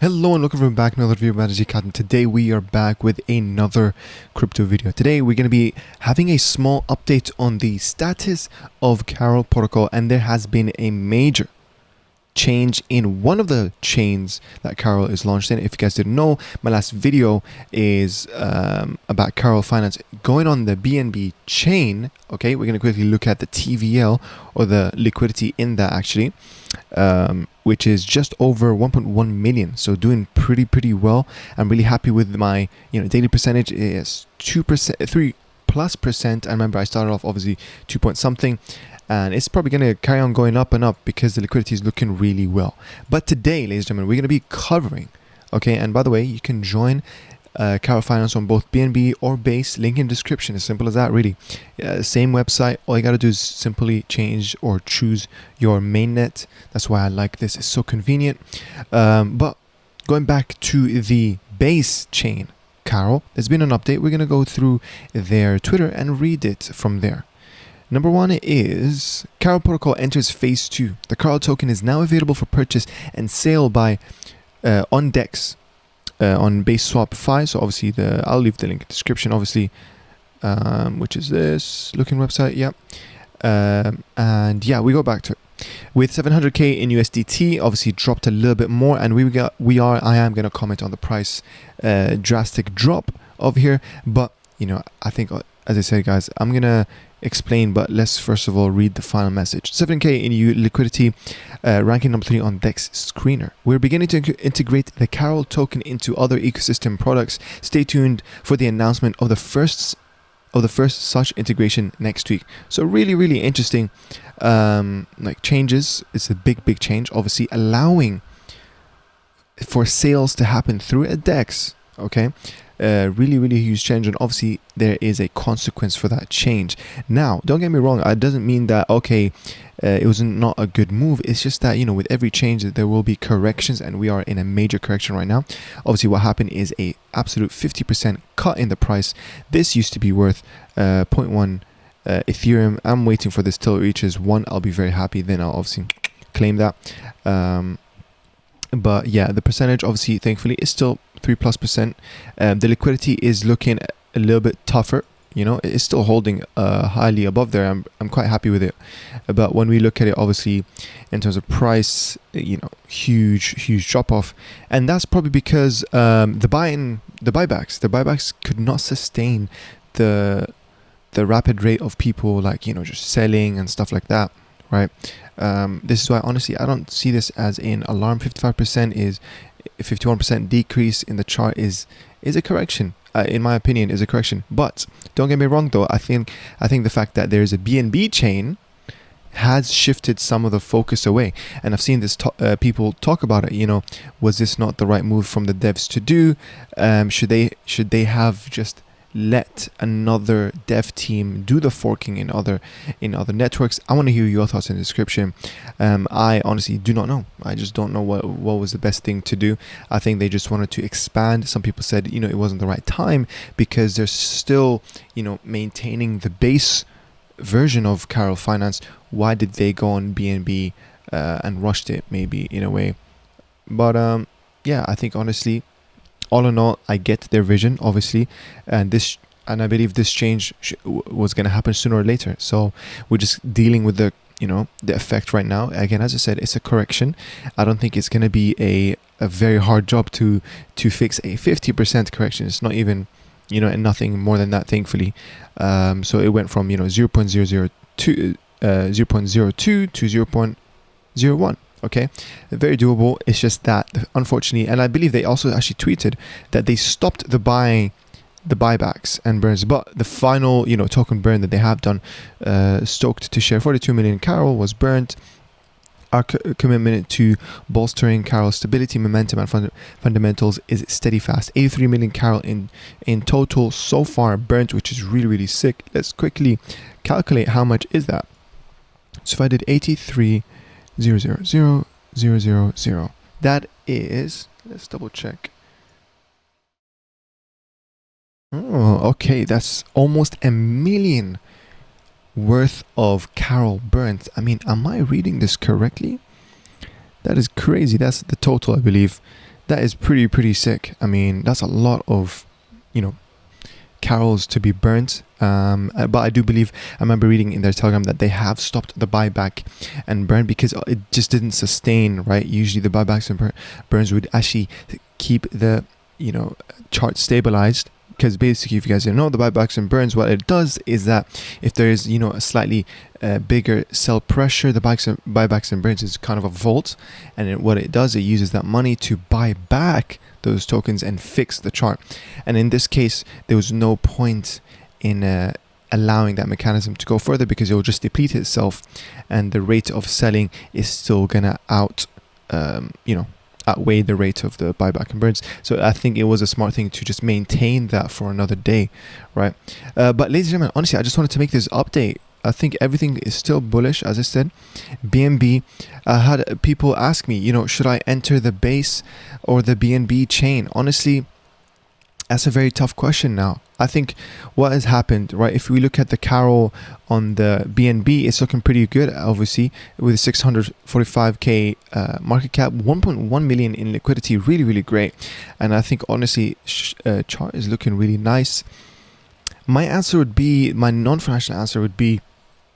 Hello and welcome back to another video about Cat, and today we are back with another crypto video. Today we're going to be having a small update on the status of Carol protocol, and there has been a major change in one of the chains that Carol is launched in. If you guys didn't know, my last video is about carol.finance going on the BNB Chain. Okay, we're going to quickly look at the TVL, or the liquidity in that actually, which is just over 1.1 million, so doing pretty well. I'm really happy with my daily percentage is 2%, 3+%. I remember I started off obviously 2 point something, and it's probably going to carry on going up and up because the liquidity is looking really well. But today, ladies and gentlemen, we're going to be covering, okay, and by the way, you can join Carol Finance on both BNB or Base, link in description. As simple as that, really. Same website. All you got to do is simply change or choose your mainnet. That's why I like this. It's so convenient. But going back to the Base chain, Carol, there's been an update. We're going to go through their Twitter and read it from there. Number one is Carol protocol enters phase 2. The Carol token is now available for purchase and sale by on DEX on Base Swap Fi. So obviously I'll leave the link in the description, obviously, which is this looking website. Yeah. And yeah, we go back to it. With 700k in USDT, obviously dropped a little bit more, and I am going to comment on the price drastic drop of here, but I think, as I said, guys, I'm gonna explain, but let's first of all read the final message. 7k in liquidity, ranking number 3 on DEX screener. We're beginning to integrate the Carol token into other ecosystem products. Stay tuned for the announcement of the first such integration next week. So really interesting changes. It's a big change, obviously allowing for sales to happen through a DEX. Okay, really huge change, and obviously there is a consequence for that change. Now, don't get me wrong, it doesn't mean that it was not a good move. It's just that with every change there will be corrections, and we are in a major correction right now. Obviously what happened is a absolute 50% cut in the price. This used to be worth 0.1 Ethereum. I'm waiting for this till it reaches 1. I'll be very happy, then I'll obviously claim that. But yeah, the percentage obviously thankfully is still 3+%. The liquidity is looking a little bit tougher. It's still holding highly above there. I'm quite happy with it. But when we look at it, obviously in terms of price, huge drop off, and that's probably because the buybacks could not sustain the rapid rate of people just selling and stuff like that, right? This is why honestly I don't see this as an alarm. 55% is 51% decrease in the chart is a correction. In my opinion, is a correction. But don't get me wrong though, I think the fact that there is a BNB chain has shifted some of the focus away, and I've seen this people talk about it. Was this not the right move from the devs to do? Should they have just let another dev team do the forking in other networks? I want to hear your thoughts in the description. I honestly do not know. I just don't know what was the best thing to do. I think they just wanted to expand. Some people said it wasn't the right time because they're still maintaining the base version of Carol Finance. Why did they go on BNB and rushed it, maybe, in a way? But yeah, I think honestly, all in all, I get their vision, obviously, and I believe this change was going to happen sooner or later. So we're just dealing with the effect right now. Again, as I said, it's a correction. I don't think it's going to be a very hard job to fix a 50% correction. It's not even and nothing more than that, thankfully. So it went from 0.002 to 0.01. Okay, very doable. It's just that unfortunately, and I believe they also actually tweeted that they stopped the buybacks and burns, but the final token burn that they have done, stoked to share 42 million Carol, was burnt. Our commitment to bolstering Carol's stability, momentum, and fundamentals is steady fast. 83 million Carol in total so far burnt, which is really sick. Let's quickly calculate how much is that. So if I did 83 00000, that is, let's double check. Oh, okay, that's almost a million worth of Carol burnt. I mean, am I reading this correctly? That is crazy. That's the total, I believe. That is pretty sick. I mean, that's a lot of, you know, carols to be burnt. But I do believe, I remember reading in their Telegram that they have stopped the buyback and burn because it just didn't sustain, right? Usually the buybacks and burns would actually keep the, you know, chart stabilized. Because basically, if you guys don't know, the buybacks and burns, what it does is that if there is, you know, a slightly bigger sell pressure, the buybacks and burns is kind of a vault. And what it does, it uses that money to buy back those tokens and fix the chart. And in this case, there was no point in allowing that mechanism to go further because it will just deplete itself, and the rate of selling is still gonna outweigh the rate of the buyback and burns. So I think it was a smart thing to just maintain that for another day, right? But ladies and gentlemen, honestly, I just wanted to make this update. I think everything is still bullish, as I said. BNB, I had people ask me, you know, should I enter the base or the BNB chain? Honestly, that's a very tough question now. I think what has happened, right? If we look at the Carol on the BNB, it's looking pretty good, obviously, with 645k market cap, 1.1 million in liquidity, really great. And I think honestly, chart is looking really nice. My answer would be, my non-financial answer would be,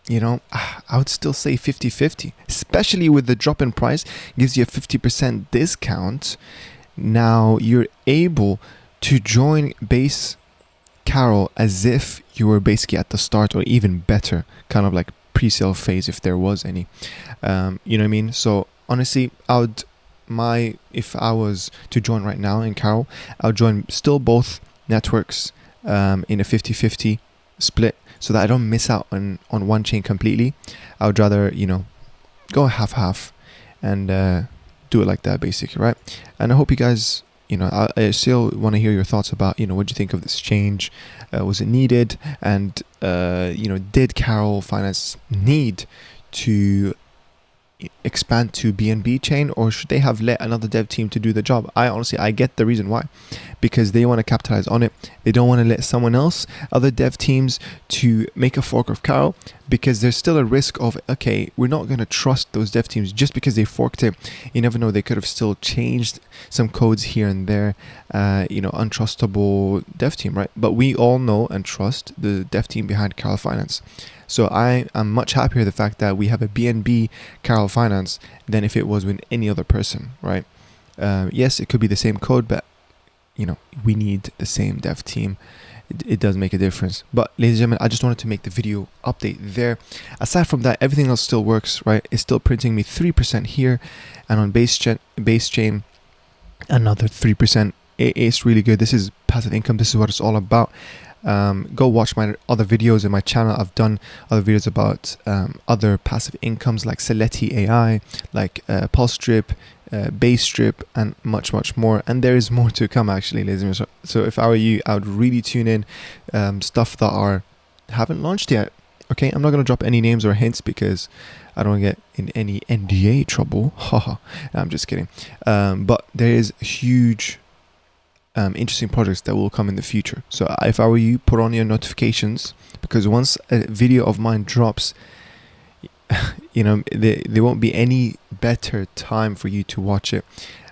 you know, I would still say 50-50, especially with the drop in price, gives you a 50% discount. Now you're able to join base Carol as if you were basically at the start, or even better, kind of like pre-sale phase if there was any. You know what I mean? So honestly, if I was to join right now in Carol, I would join still both networks in a 50-50 split, so that I don't miss out on one chain completely. I would rather, you know, go half and do it like that, basically, right? And I hope you guys, you know, I still want to hear your thoughts about, you know, what do you think of this change? Was it needed? And, you know, did carol.finance need to expand to BNB Chain, or should they have let another dev team to do the job? I get the reason why, because they want to capitalize on it. They don't want to let someone else, other dev teams, to make a fork of Carol, because there's still a risk of, okay, we're not going to trust those dev teams just because they forked it. You never know, they could have still changed some codes here and there. You know, untrustable dev team, right? But we all know and trust the dev team behind carol.finance. So I am much happier the fact that we have a BNB carol.finance than if it was with any other person, right? Yes, it could be the same code, but, you know, we need the same dev team. It does make a difference. But ladies and gentlemen, I just wanted to make the video update there. Aside from that, everything else still works, right? It's still printing me 3% here, and on base chain another 3%. It's really good. This is passive income. This is what it's all about. Go watch my other videos in my channel. I've done other videos about other passive incomes like Seleti AI, like Pulse Strip, Base Strip, and much more. And there is more to come, actually, ladies and gentlemen. So if I were you, I would really tune in stuff that haven't launched yet. Okay, I'm not going to drop any names or hints because I don't get in any NDA trouble. Haha, I'm just kidding. But there is huge interesting projects that will come in the future. So if I were you, put on your notifications, because once a video of mine drops, you know, there won't be any better time for you to watch it.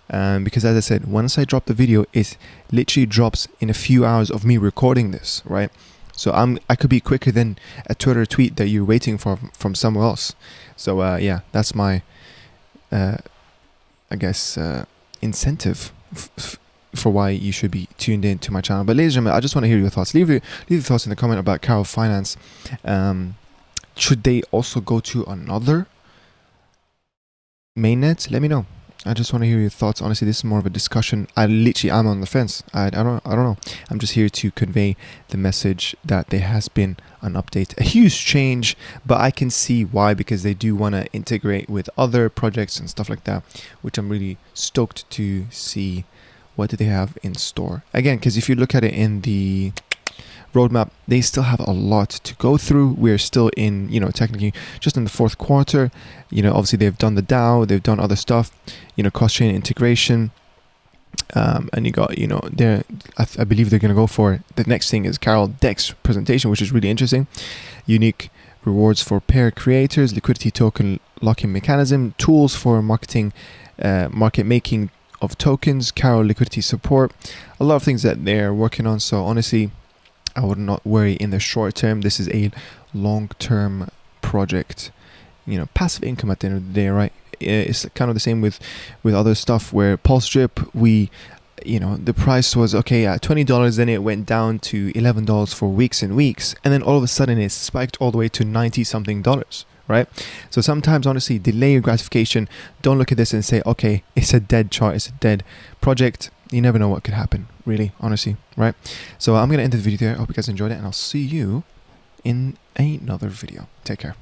Because as I said, once I drop the video, it literally drops in a few hours of me recording this, right? So I could be quicker than a Twitter tweet that you're waiting for from somewhere else. So yeah, that's my I guess incentive for why you should be tuned in to my channel. But ladies and gentlemen, I just want to hear your thoughts. Leave your thoughts in the comment about carol.finance. Should they also go to another mainnet? Let me know. I just want to hear your thoughts. Honestly, this is more of a discussion. I'm on the fence. I don't know. I'm just here to convey the message that there has been an update, a huge change, but I can see why, because they do want to integrate with other projects and stuff like that, which I'm really stoked to see. What do they have in store? Again, because if you look at it in the roadmap, they still have a lot to go through. We're still in, you know, technically just in the fourth quarter. You know, obviously they've done the DAO, they've done other stuff, you know, cross-chain integration. And you got, you know, I believe they're going to go for the next thing is Carol Dex presentation, which is really interesting. Unique rewards for pair creators, liquidity token lock-in mechanism, tools for marketing market making of tokens, Carol liquidity support, a lot of things that they're working on. So honestly, I would not worry in the short term. This is a long-term project, you know, passive income at the end of the day, right? It's kind of the same with other stuff where Pulse Drip, you know, the price was okay at $20, then it went down to $11 for weeks and weeks, and then all of a sudden it spiked all the way to 90 something dollars, right? So sometimes, honestly, delay your gratification. Don't look at this and say, okay, it's a dead chart, it's a dead project. You never know what could happen, really, honestly, right? So I'm going to end the video there. I hope you guys enjoyed it, and I'll see you in another video. Take care.